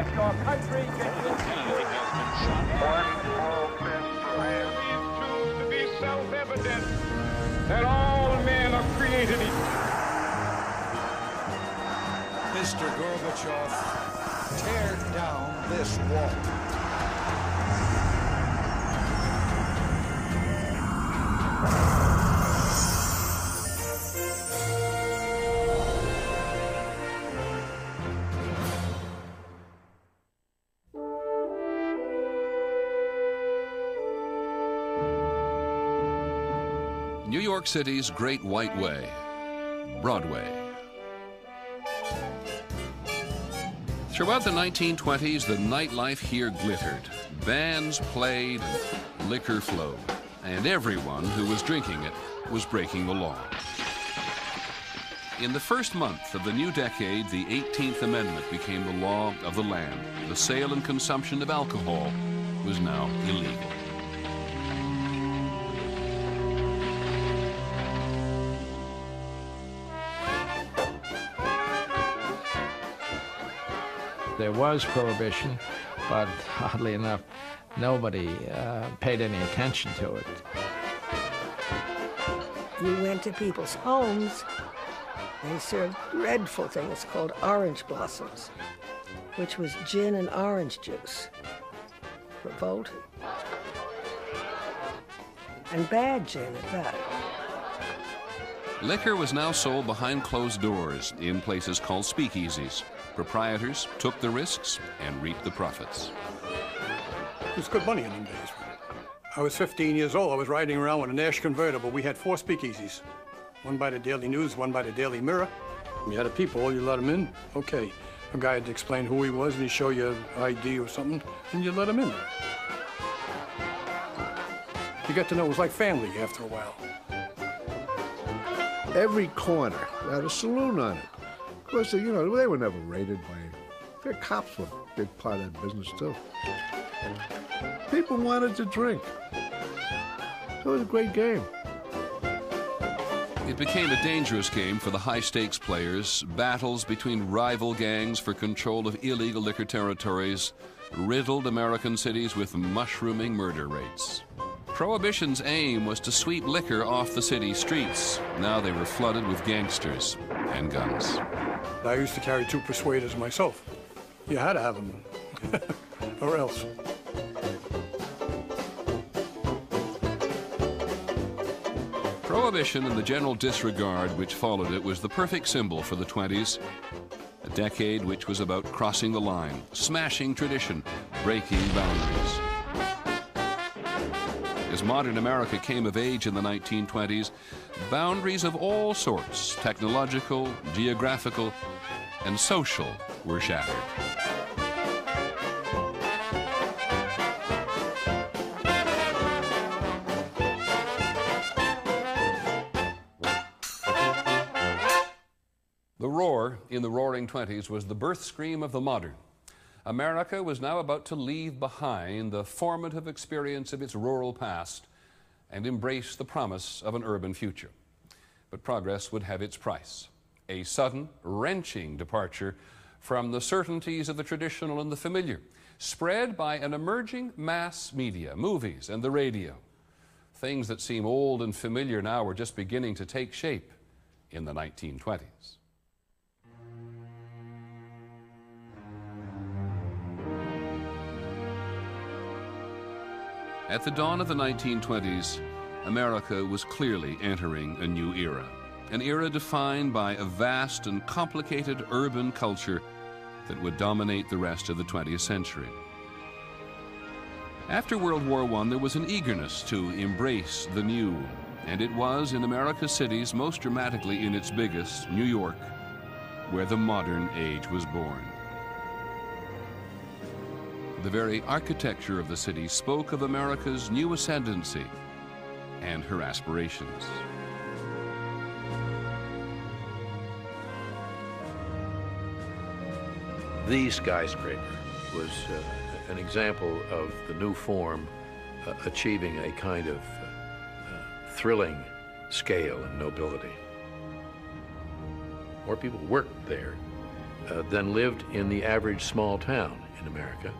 what your country can do. Kennedy has been shot. It is to be self-evident that all men are created equal. Mr. Gorbachev, tear down this wall. New York City's Great White Way, Broadway. Throughout the 1920s, the nightlife here glittered. Bands played and liquor flowed, and everyone who was drinking it was breaking the law. In the first month of the new decade, the 18th Amendment became the law of the land. The sale and consumption of alcohol was now illegal. There was prohibition, but oddly enough, nobody paid any attention to it. You went to people's homes, they served dreadful things called orange blossoms, which was gin and orange juice. Revolting. And bad gin at that. Liquor was now sold behind closed doors in places called speakeasies. Proprietors took the risks and reaped the profits. It was good money in them days. I was 15 years old. I was riding around with a Nash convertible. We had 4 speakeasies. One by the Daily News, one by the Daily Mirror. You had a people, you let them in. Okay. A guy had to explain who he was, and he'd show you an ID or something, and you let him in. You got to know it was like family after a while. Every corner had a saloon on it. Of course, you know, they were never raided by... The cops were a big part of that business, too. People wanted to drink. It was a great game. It became a dangerous game for the high-stakes players. Battles between rival gangs for control of illegal liquor territories riddled American cities with mushrooming murder rates. Prohibition's aim was to sweep liquor off the city streets. Now they were flooded with gangsters and guns. I used to carry 2 persuaders myself. You had to have them, or else. Prohibition and the general disregard which followed it was the perfect symbol for the 20s. A decade which was about crossing the line, smashing tradition, breaking boundaries. As modern America came of age in the 1920s, boundaries of all sorts, technological, geographical, and social, were shattered. The roar in the Roaring Twenties was the birth scream of the modern. America was now about to leave behind the formative experience of its rural past and embrace the promise of an urban future. But progress would have its price. A sudden, wrenching departure from the certainties of the traditional and the familiar, spread by an emerging mass media, movies and the radio. Things that seem old and familiar now were just beginning to take shape in the 1920s. At the dawn of the 1920s, America was clearly entering a new era, an era defined by a vast and complicated urban culture that would dominate the rest of the 20th century. After World War I, there was an eagerness to embrace the new, and it was in America's cities, most dramatically in its biggest, New York, where the modern age was born. The very architecture of the city spoke of America's new ascendancy and her aspirations. The skyscraper was an example of the new form achieving a kind of thrilling scale and nobility. More people worked there than lived in the average small town in America.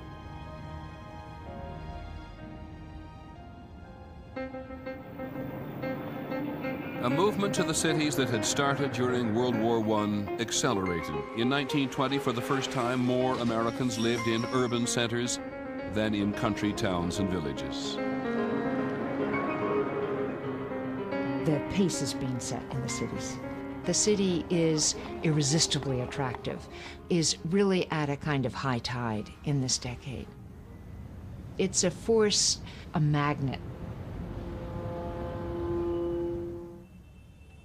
A movement to the cities that had started during World War I accelerated. In 1920, for the first time, more Americans lived in urban centers than in country towns and villages. The pace is being set in the cities. The city is irresistibly attractive, is really at a kind of high tide in this decade. It's a force, a magnet.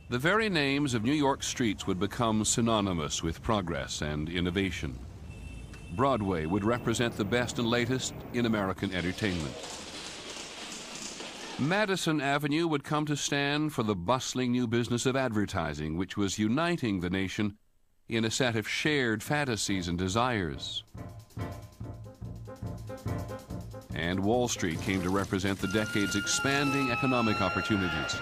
The very names of New York streets would become synonymous with progress and innovation. Broadway would represent the best and latest in American entertainment. Madison Avenue would come to stand for the bustling new business of advertising, which was uniting the nation in a set of shared fantasies and desires. And Wall Street came to represent the decade's expanding economic opportunities.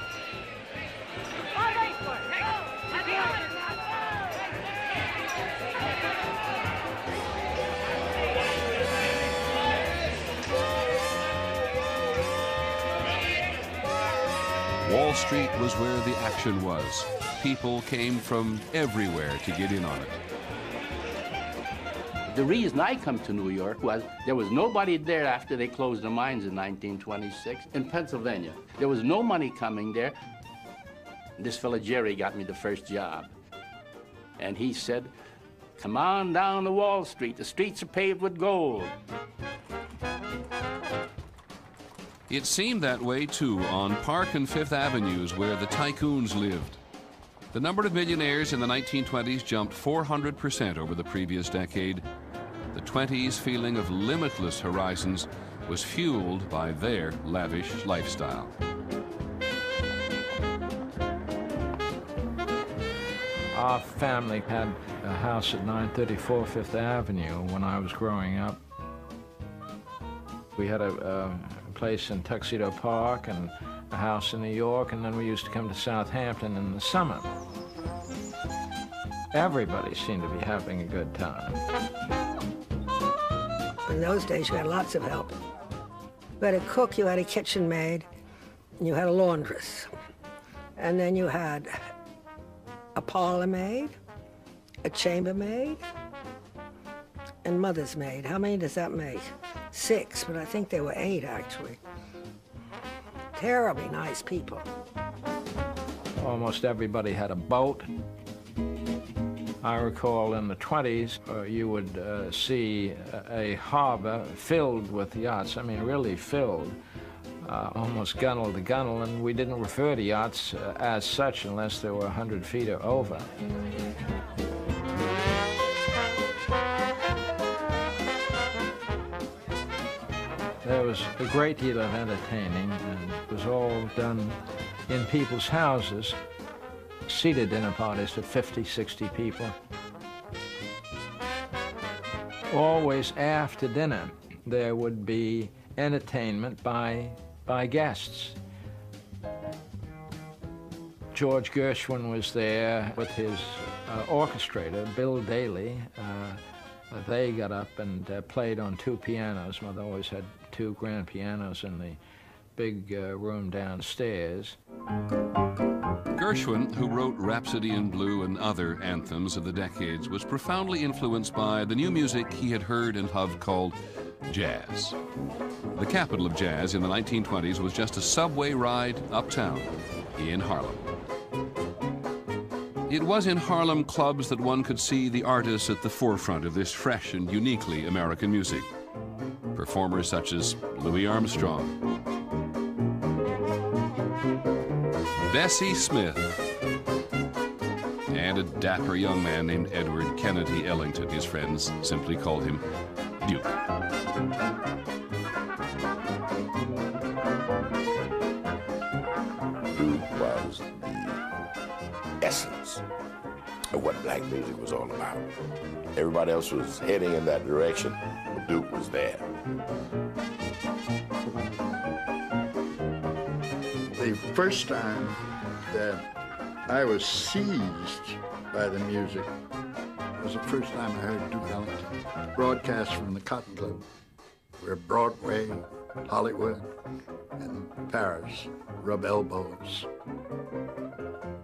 Wall Street was where the action was. People came from everywhere to get in on it. The reason I come to New York was there was nobody there after they closed the mines in 1926 in Pennsylvania. There was no money coming there. This fella Jerry got me the first job. And he said, "Come on down to Wall Street. The streets are paved with gold." It seemed that way, too, on Park and Fifth Avenues, where the tycoons lived. The number of millionaires in the 1920s jumped 400% over the previous decade. The 20s' feeling of limitless horizons was fueled by their lavish lifestyle. Our family had a house at 934 Fifth Avenue when I was growing up. We had a place in Tuxedo Park and a house in New York, and then we used to come to Southampton in the summer. Everybody seemed to be having a good time. In those days, you had lots of help. You had a cook, you had a kitchen maid, and you had a laundress. And then you had a parlor maid, a chambermaid, and mother's maid. How many does that make? 6, but I think there were 8, actually. Terribly nice people. Almost everybody had a boat. I recall in the 20s, you would see a harbor filled with yachts. I mean, really filled, almost gunnel to gunnel, and we didn't refer to yachts as such unless they were 100 feet or over. There was a great deal of entertaining, and it was all done in people's houses, seated dinner parties of 50, 60 people. Always after dinner, there would be entertainment by guests. George Gershwin was there with his orchestrator, Bill Daly. They got up and played on 2 pianos. Mother always had 2 grand pianos in the big room downstairs. Gershwin, who wrote Rhapsody in Blue and other anthems of the decades, was profoundly influenced by the new music he had heard and loved called jazz. The capital of jazz in the 1920s was just a subway ride uptown in Harlem. It was in Harlem clubs that one could see the artists at the forefront of this fresh and uniquely American music. Performers such as Louis Armstrong, Bessie Smith, and a dapper young man named Edward Kennedy Ellington. His friends simply called him Duke. Duke was the essence of what black music was all about. Everybody else was heading in that direction, but Duke was there. The first time that I was seized by the music was the first time I heard Duke Ellington broadcast from the Cotton Club, where Broadway, Hollywood, and Paris rub elbows.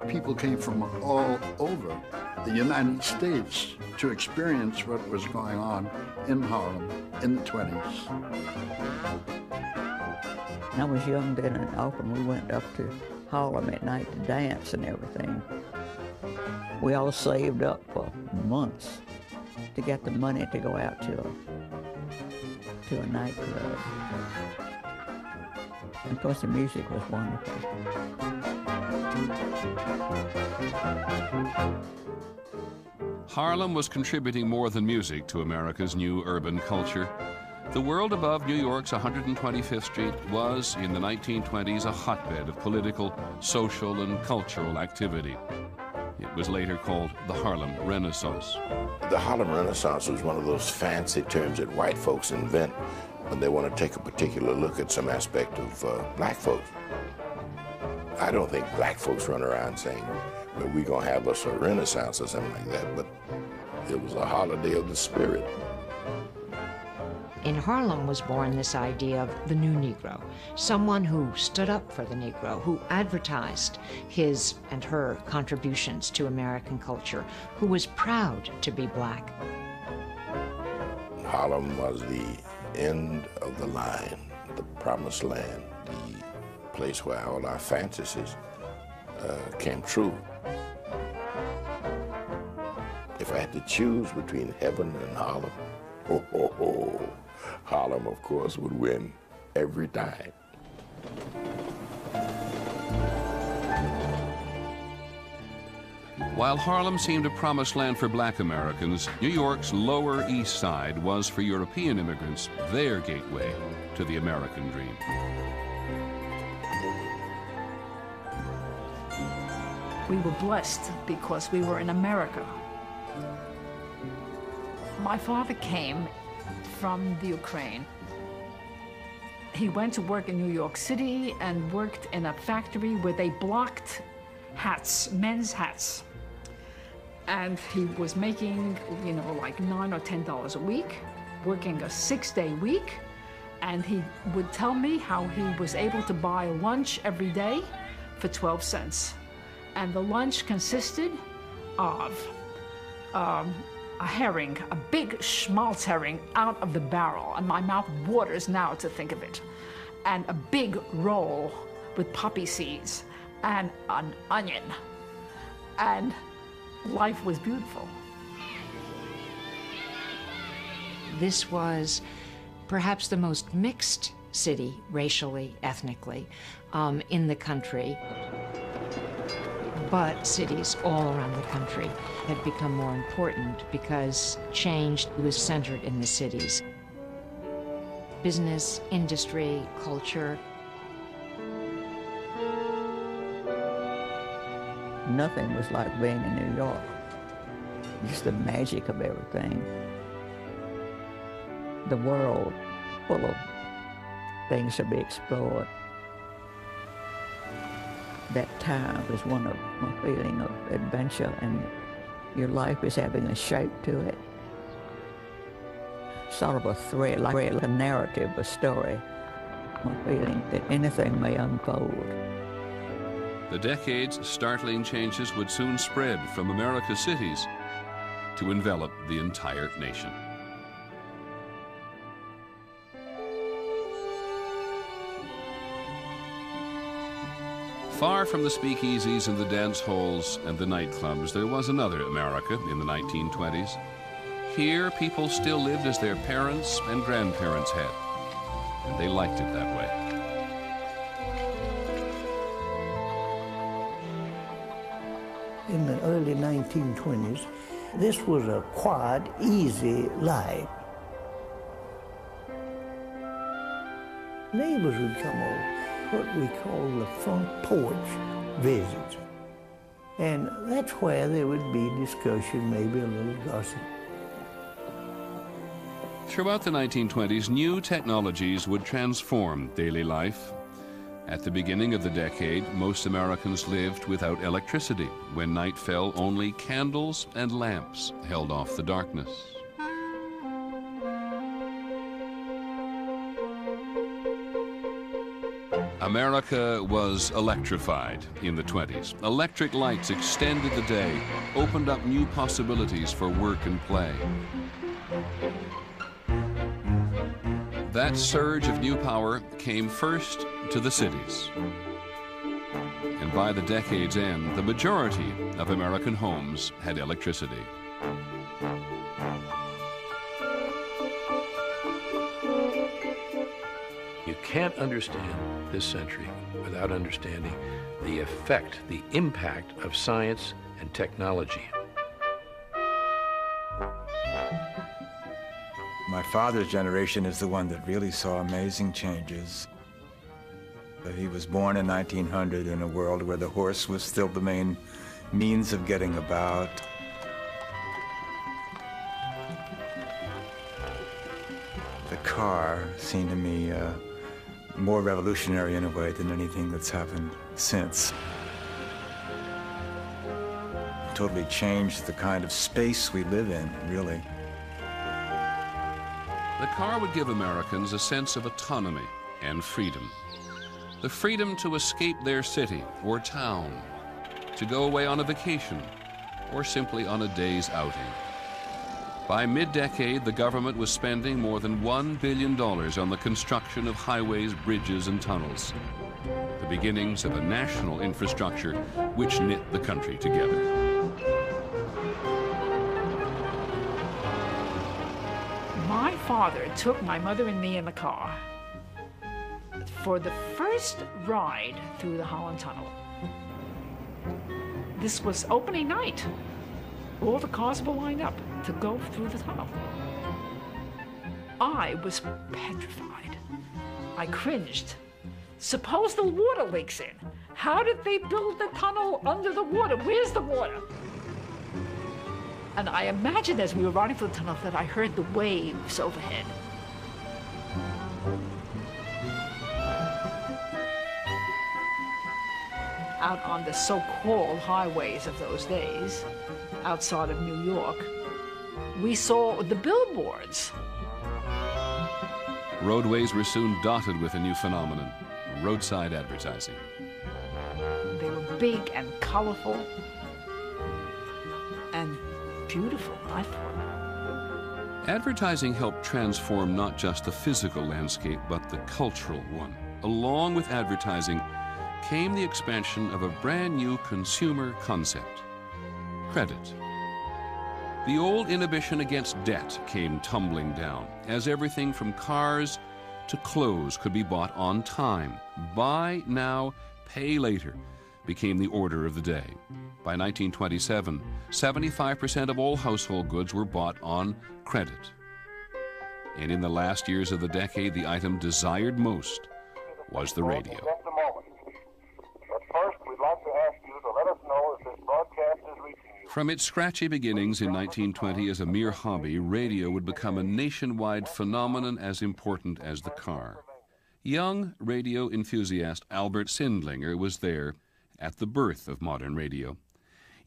People came from all over the United States to experience what was going on in Harlem in the 20s. I was young then, and often we went up to Harlem at night to dance and everything. We all saved up for months to get the money to go out to a nightclub. And of course, the music was wonderful. Harlem was contributing more than music to America's new urban culture. The world above New York's 125th Street was, in the 1920s, a hotbed of political, social, and cultural activity. It was later called the Harlem Renaissance. The Harlem Renaissance was one of those fancy terms that white folks invent when they want to take a particular look at some aspect of black folks. I don't think black folks run around saying, well, we're going to have us a Renaissance or something like that, but it was a holiday of the spirit. In Harlem was born this idea of the new Negro, someone who stood up for the Negro, who advertised his and her contributions to American culture, who was proud to be black. Harlem was the end of the line, the promised land, the place where all our fantasies came true. If I had to choose between heaven and Harlem, Harlem, of course, would win every time. While Harlem seemed a promised land for black Americans, New York's Lower East Side was, for European immigrants, their gateway to the American dream. We were blessed because we were in America. My father came from the Ukraine. He went to work in New York City and worked in a factory where they blocked hats, men's hats. And he was making, you know, like $9 or $10 a week, working a 6-day week. And he would tell me how he was able to buy lunch every day for 12 cents. And the lunch consisted of a herring, a big schmaltz herring out of the barrel, and my mouth waters now to think of it, and a big roll with poppy seeds and an onion, and life was beautiful. This was perhaps the most mixed city, racially, ethnically, in the country. But cities all around the country had become more important because change was centered in the cities. Business, industry, culture. Nothing was like being in New York. Just the magic of everything. The world full of things to be explored. That time is one of a feeling of adventure, and your life is having a shape to it. Sort of a thread, like a narrative, a story, a feeling that anything may unfold. The decade's startling changes would soon spread from America's cities to envelop the entire nation. Far from the speakeasies and the dance halls and the nightclubs, there was another America in the 1920s. Here, people still lived as their parents and grandparents had, and they liked it that way. In the early 1920s, this was a quiet, easy life. Neighbors would come over, what we call the front porch visits. And that's where there would be discussion, maybe a little gossip. Throughout the 1920s, new technologies would transform daily life. At the beginning of the decade, most Americans lived without electricity. When night fell, only candles and lamps held off the darkness. America was electrified in the 20s. Electric lights extended the day, opened up new possibilities for work and play. That surge of new power came first to the cities. And by the decade's end, the majority of American homes had electricity. You can't understand this century without understanding the effect, the impact of science and technology. My father's generation is the one that really saw amazing changes. He was born in 1900 in a world where the horse was still the main means of getting about. The car seemed to me more revolutionary in a way than anything that's happened since. It totally changed the kind of space we live in, really. The car would give Americans a sense of autonomy and freedom. The freedom to escape their city or town, to go away on a vacation, or simply on a day's outing. By mid-decade, the government was spending more than $1 billion on the construction of highways, bridges, and tunnels. The beginnings of a national infrastructure which knit the country together. My father took my mother and me in the car for the first ride through the Holland Tunnel. This was opening night. All the cars were lined up to go through the tunnel. I was petrified. I cringed. Suppose the water leaks in. How did they build the tunnel under the water? Where's the water? And I imagined as we were riding through the tunnel that I heard the waves overhead. Out on the so-called highways of those days, outside of New York, we saw the billboards. Roadways were soon dotted with a new phenomenon, roadside advertising. They were big and colorful and beautiful, I thought. Advertising helped transform not just the physical landscape, but the cultural one. Along with advertising came the expansion of a brand new consumer concept: credit. The old inhibition against debt came tumbling down, as everything from cars to clothes could be bought on time. Buy now, pay later became the order of the day. By 1927, 75% of all household goods were bought on credit. And in the last years of the decade, the item desired most was the radio. From its scratchy beginnings in 1920 as a mere hobby, radio would become a nationwide phenomenon as important as the car. Young radio enthusiast Albert Sindlinger was there at the birth of modern radio.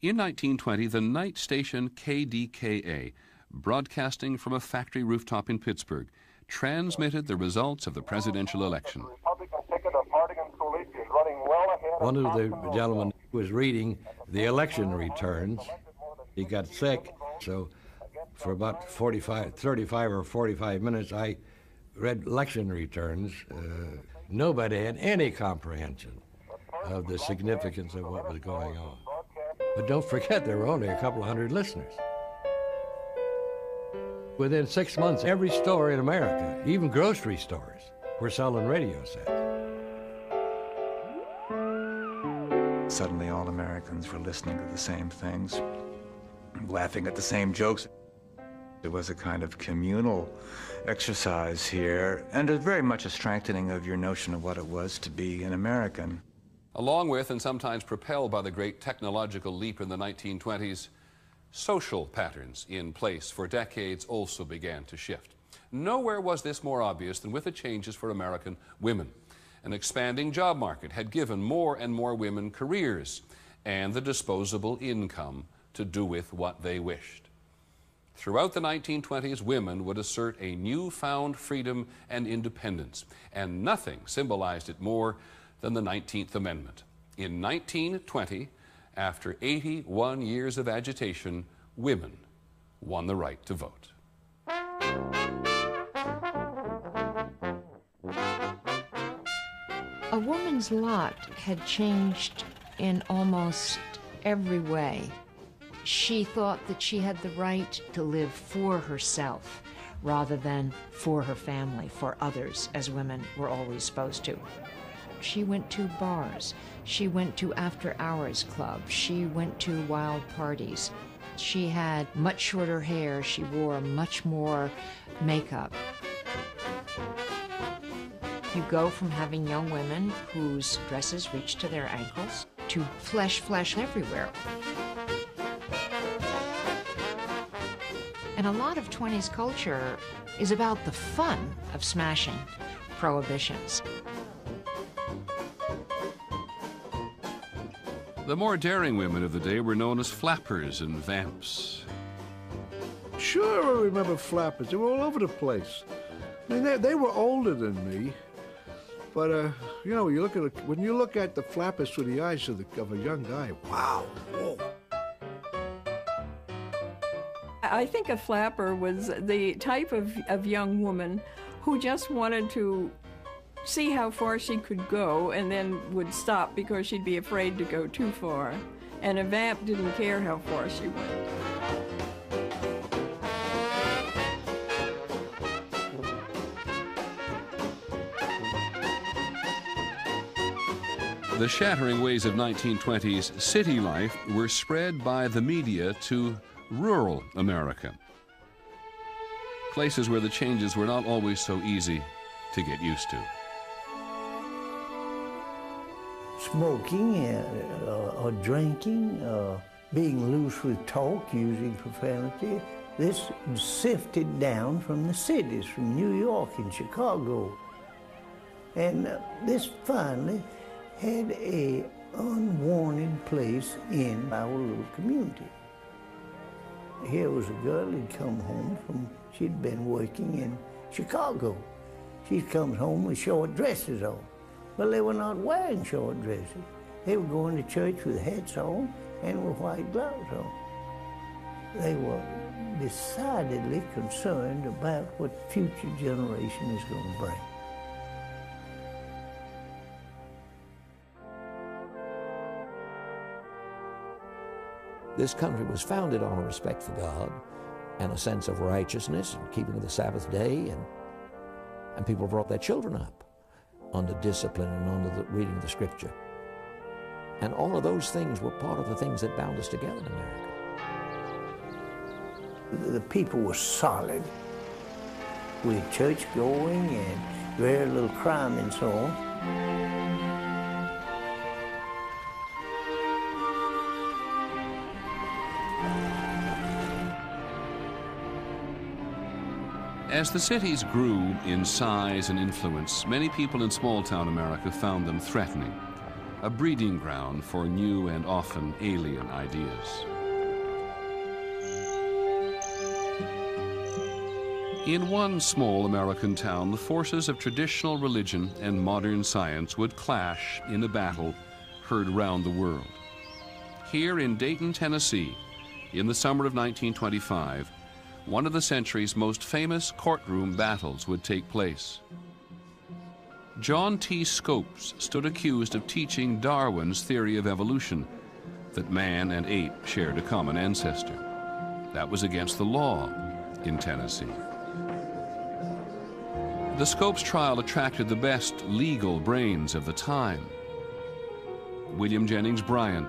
In 1920, the night station KDKA, broadcasting from a factory rooftop in Pittsburgh, transmitted the results of the presidential election. One of the gentlemen was reading the election returns. He got sick, so for about 35 or 45 minutes, I read election returns. Nobody had any comprehension of the significance of what was going on. But don't forget, there were only a couple of hundred listeners. Within 6 months, every store in America, even grocery stores, were selling radio sets. Suddenly all Americans were listening to the same things, laughing at the same jokes. It was a kind of communal exercise here, and very much a strengthening of your notion of what it was to be an American. Along with, and sometimes propelled by the great technological leap in the 1920s, social patterns in place for decades also began to shift. Nowhere was this more obvious than with the changes for American women. An expanding job market had given more and more women careers and the disposable income to do with what they wished. Throughout the 1920s, women would assert a newfound freedom and independence, and nothing symbolized it more than the 19th Amendment. In 1920, after 81 years of agitation, women won the right to vote. A woman's lot had changed in almost every way. She thought that she had the right to live for herself rather than for her family, for others, as women were always supposed to. She went to bars. She went to after-hours clubs. She went to wild parties. She had much shorter hair. She wore much more makeup. You go from having young women whose dresses reach to their ankles to flesh everywhere. And a lot of 20s culture is about the fun of smashing prohibitions. The more daring women of the day were known as flappers and vamps. Sure, I remember flappers. They were all over the place. I mean, they were older than me. But, you know, when you look at the flappers through the eyes of a young guy, wow, whoa. I think a flapper was the type of young woman who just wanted to see how far she could go and then would stop because she'd be afraid to go too far. And a vamp didn't care how far she went. The shattering ways of 1920s city life were spread by the media to rural America, places where the changes were not always so easy to get used to. Smoking or drinking, being loose with talk, using profanity, this sifted down from the cities, from New York and Chicago. And this finally had an unwanted place in our little community. Here was a girl who'd come home she'd been working in Chicago. She comes home with short dresses on. Well, they were not wearing short dresses. They were going to church with hats on and with white gloves on. They were decidedly concerned about what future generation is going to bring. This country was founded on a respect for God and a sense of righteousness and keeping of the Sabbath day, and people brought their children up under discipline and under the reading of the Scripture. And all of those things were part of the things that bound us together in America. The people were solid, with church going and very little crime and so on. As the cities grew in size and influence, many people in small-town America found them threatening, a breeding ground for new and often alien ideas. In one small American town, the forces of traditional religion and modern science would clash in a battle heard around the world. Here in Dayton, Tennessee, in the summer of 1925, one of the century's most famous courtroom battles would take place. John T. Scopes stood accused of teaching Darwin's theory of evolution, that man and ape shared a common ancestor. That was against the law in Tennessee. The Scopes trial attracted the best legal brains of the time. William Jennings Bryan,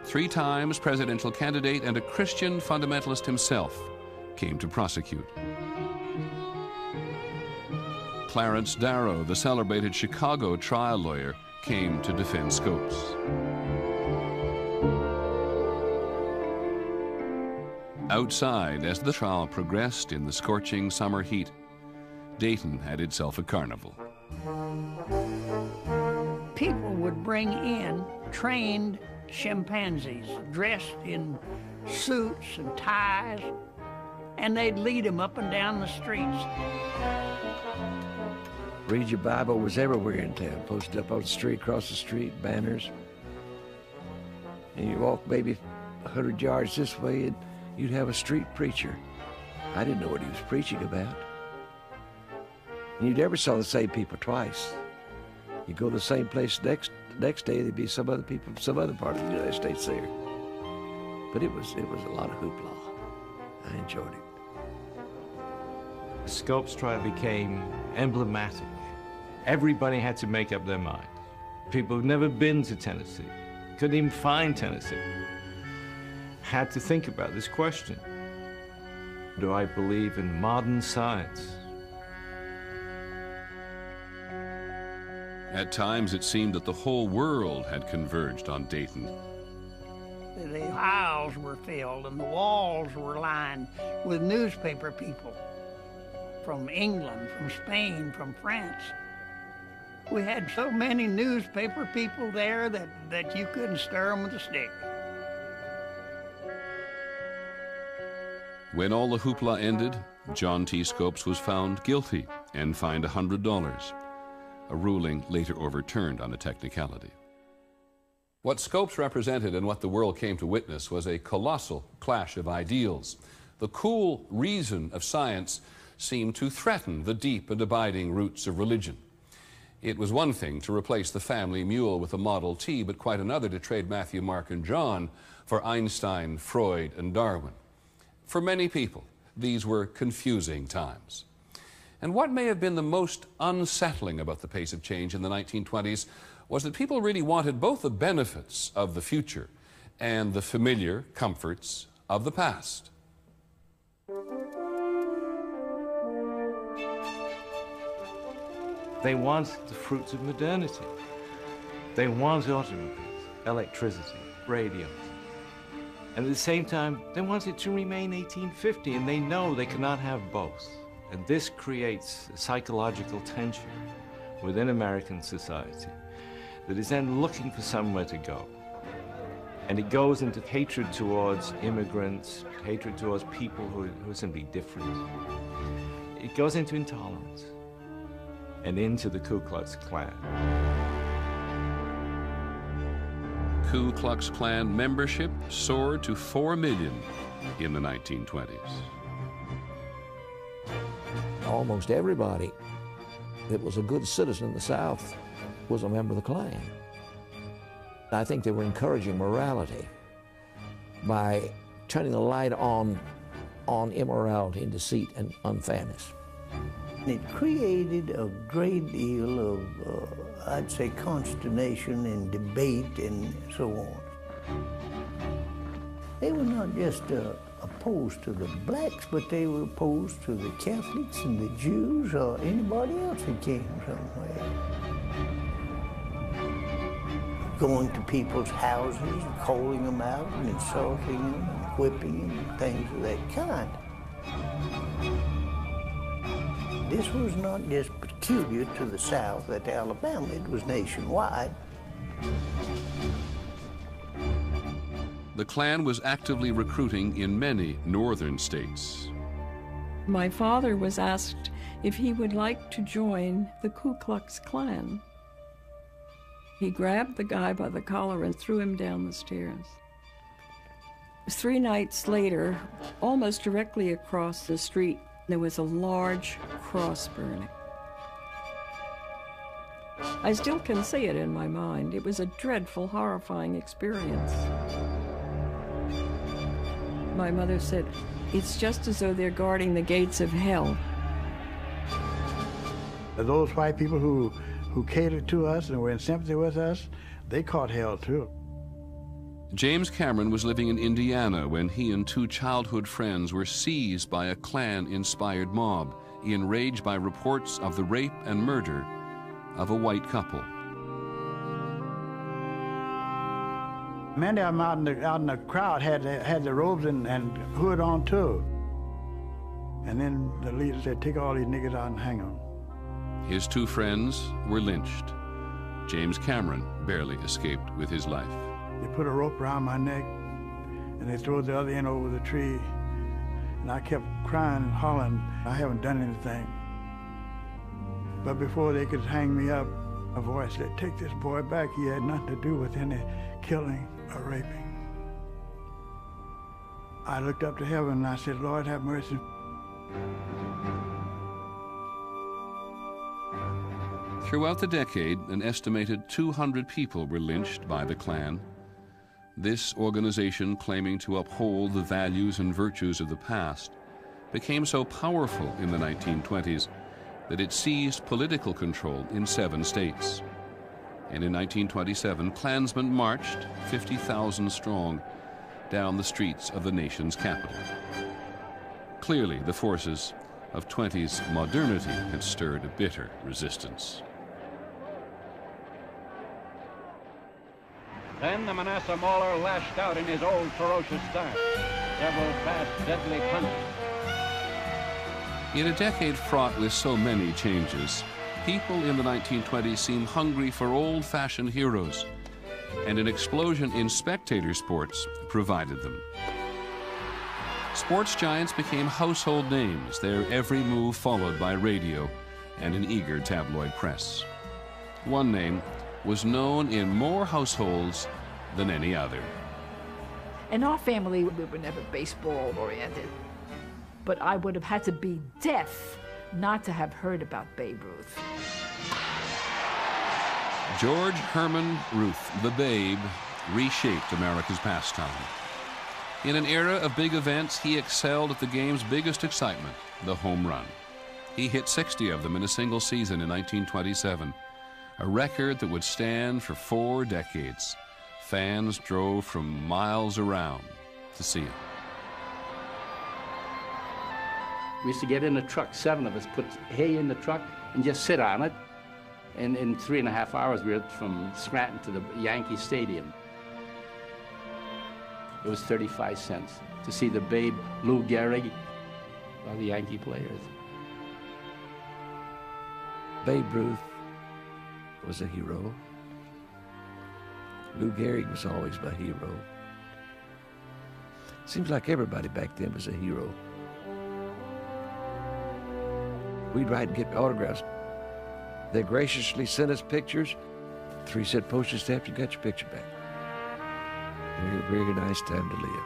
3 times presidential candidate and a Christian fundamentalist himself, came to prosecute. Clarence Darrow, the celebrated Chicago trial lawyer, came to defend Scopes. Outside, as the trial progressed in the scorching summer heat, Dayton had itself a carnival. people would bring in trained chimpanzees dressed in suits and ties, and they'd lead them up and down the streets. Read Your Bible was everywhere in town, posted up on the street, across the street, banners. And you walk maybe 100 yards this way and you'd have a street preacher. I didn't know what he was preaching about. And you never saw the same people twice. You go to the same place next day, there'd be some other people from some other part of the United States there. But it was a lot of hoopla. I enjoyed it. The Scopes trial became emblematic. Everybody had to make up their mind. People who'd never been to Tennessee, couldn't even find Tennessee, had to think about this question. Do I believe in modern science? At times, it seemed that the whole world had converged on Dayton. The aisles were filled and the walls were lined with newspaper people from England, from Spain, from France. We had so many newspaper people there that you couldn't stir them with a stick. When all the hoopla ended, John T. Scopes was found guilty and fined $100, a ruling later overturned on a technicality. What Scopes represented and what the world came to witness was a colossal clash of ideals. The cool reason of science seemed to threaten the deep and abiding roots of religion. It was one thing to replace the family mule with a Model T, but quite another to trade Matthew, Mark, and John for Einstein, Freud, and Darwin. For many people, these were confusing times. And what may have been the most unsettling about the pace of change in the 1920s was that people really wanted both the benefits of the future and the familiar comforts of the past. They want the fruits of modernity. They want automobiles, electricity, radios. And at the same time, they want it to remain 1850, and they know they cannot have both. And this creates a psychological tension within American society that is then looking for somewhere to go. And it goes into hatred towards immigrants, hatred towards people who are simply different. It goes into intolerance and into the Ku Klux Klan. Ku Klux Klan membership soared to 4 million in the 1920s. Almost everybody that was a good citizen in the South was a member of the Klan. I think they were encouraging morality by turning the light on immorality and deceit and unfairness. It created a great deal of, I'd say, consternation and debate and so on. They were not just opposed to the blacks, but they were opposed to the Catholics and the Jews or anybody else that came somewhere. Going to people's houses and calling them out and insulting them and whipping them and things of that kind. This was not just peculiar to the South at Alabama, it was nationwide. The Klan was actively recruiting in many northern states. My father was asked if he would like to join the Ku Klux Klan. He grabbed the guy by the collar and threw him down the stairs. 3 nights later, almost directly across the street, there was a large cross burning. I still can see it in my mind. It was a dreadful, horrifying experience. My mother said, it's just as though they're guarding the gates of hell. Those white people who catered to us and were in sympathy with us, they caught hell too. James Cameron was living in Indiana when he and 2 childhood friends were seized by a Klan-inspired mob, enraged by reports of the rape and murder of a white couple. Many of them out in the crowd had the robes and hood on too. And then the leader said, take all these niggas out and hang them. His 2 friends were lynched. James Cameron barely escaped with his life. They put a rope around my neck, and they threw the other end over the tree. And I kept crying and hollering, I haven't done anything. But before they could hang me up, a voice said, take this boy back. He had nothing to do with any killing or raping. I looked up to heaven and I said, Lord, have mercy. Throughout the decade, an estimated 200 people were lynched by the Klan. This organization, claiming to uphold the values and virtues of the past, became so powerful in the 1920s that it seized political control in 7 states. And in 1927, Klansmen marched, 50,000 strong, down the streets of the nation's capital. Clearly, the forces of 20s modernity had stirred a bitter resistance. Then the Manasseh Mauler lashed out in his old ferocious style. Several fast, deadly punches. In a decade fraught with so many changes, people in the 1920s seemed hungry for old-fashioned heroes, and an explosion in spectator sports provided them. Sports giants became household names, their every move followed by radio and an eager tabloid press. One name was known in more households than any other. In our family, we were never baseball-oriented, but I would have had to be deaf not to have heard about Babe Ruth. George Herman Ruth, the Babe, reshaped America's pastime. In an era of big events, he excelled at the game's biggest excitement, the home run. He hit 60 of them in a single season in 1927, a record that would stand for 4 decades. Fans drove from miles around to see it. We used to get in the truck, 7 of us, put hay in the truck and just sit on it. And in 3.5 hours, we were from Scranton to the Yankee Stadium. It was 35 cents to see the Babe, Lou Gehrig, all the Yankee players. Babe Ruth was a hero. Lou Gehrig was always my hero. Seems like everybody back then was a hero. We'd write and get autographs. They graciously sent us pictures. 3-cent postage stamp, you got your picture back. Very, very nice time to live.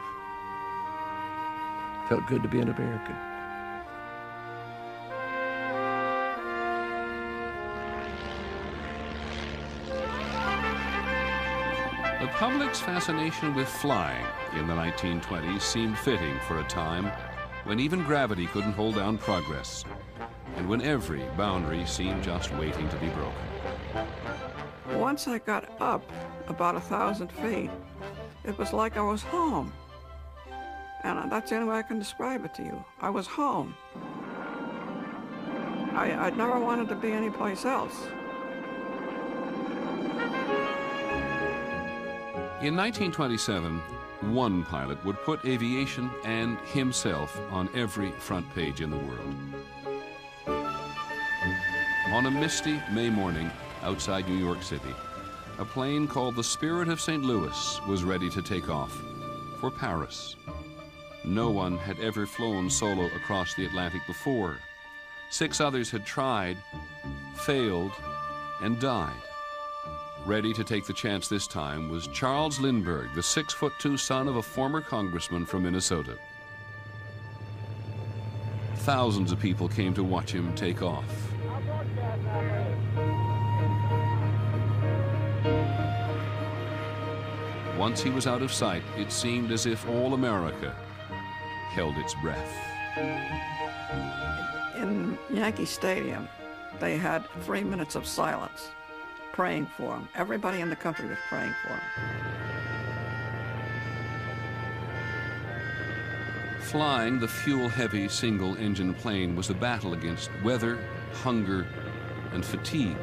Felt good to be an American. The public's fascination with flying in the 1920s seemed fitting for a time when even gravity couldn't hold down progress, and when every boundary seemed just waiting to be broken. Once I got up about 1,000 feet, it was like I was home. And that's the only way I can describe it to you. I was home. I'd never wanted to be anyplace else. In 1927, one pilot would put aviation and himself on every front page in the world. On a misty May morning outside New York City, a plane called the Spirit of St. Louis was ready to take off for Paris. No one had ever flown solo across the Atlantic before. 6 others had tried, failed, and died. Ready to take the chance this time was Charles Lindbergh, the 6'2" son of a former congressman from Minnesota. Thousands of people came to watch him take off. Once he was out of sight, it seemed as if all America held its breath. In Yankee Stadium, they had 3 minutes of silence, praying for him. Everybody in the country was praying for him. Flying the fuel-heavy single-engine plane was a battle against weather, hunger, and fatigue.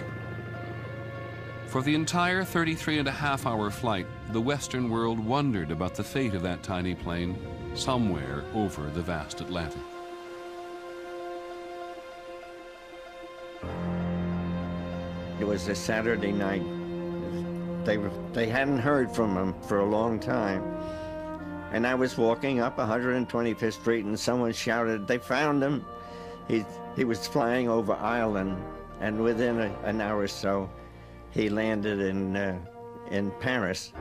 For the entire 33.5-hour flight, the Western world wondered about the fate of that tiny plane somewhere over the vast Atlantic. It was a Saturday night They hadn't heard from him for a long time. And I was walking up 125th Street and someone shouted, "They found him." He was flying over Ireland, and within an hour or so, he landed in Paris.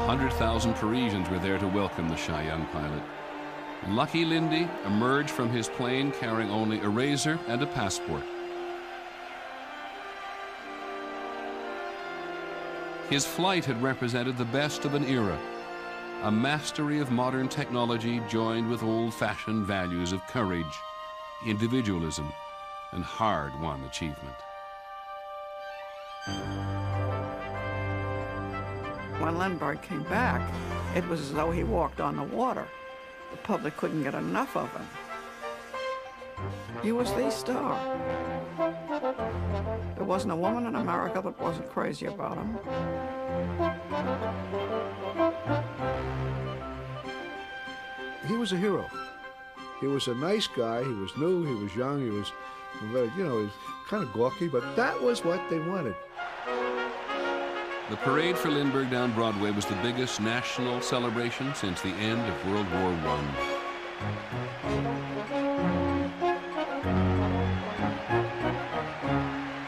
100,000 Parisians were there to welcome the shy young pilot. Lucky Lindy emerged from his plane carrying only a razor and a passport. His flight had represented the best of an era, a mastery of modern technology joined with old-fashioned values of courage, individualism, and hard-won achievement. When Lindbergh came back, it was as though he walked on the water. The public couldn't get enough of him. He was the star. There wasn't a woman in America that wasn't crazy about him. He was a hero. He was a nice guy. He was new. He was young. He was, he was kind of gawky, but that was what they wanted. The parade for Lindbergh down Broadway was the biggest national celebration since the end of World War I.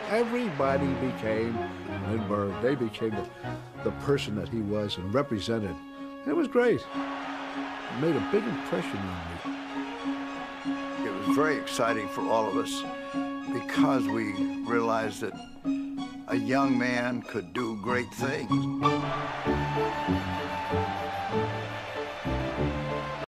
Everybody became Lindbergh. They became the person that he was and represented. And it was great. It made a big impression on me. It was very exciting for all of us because we realized that a young man could do great things.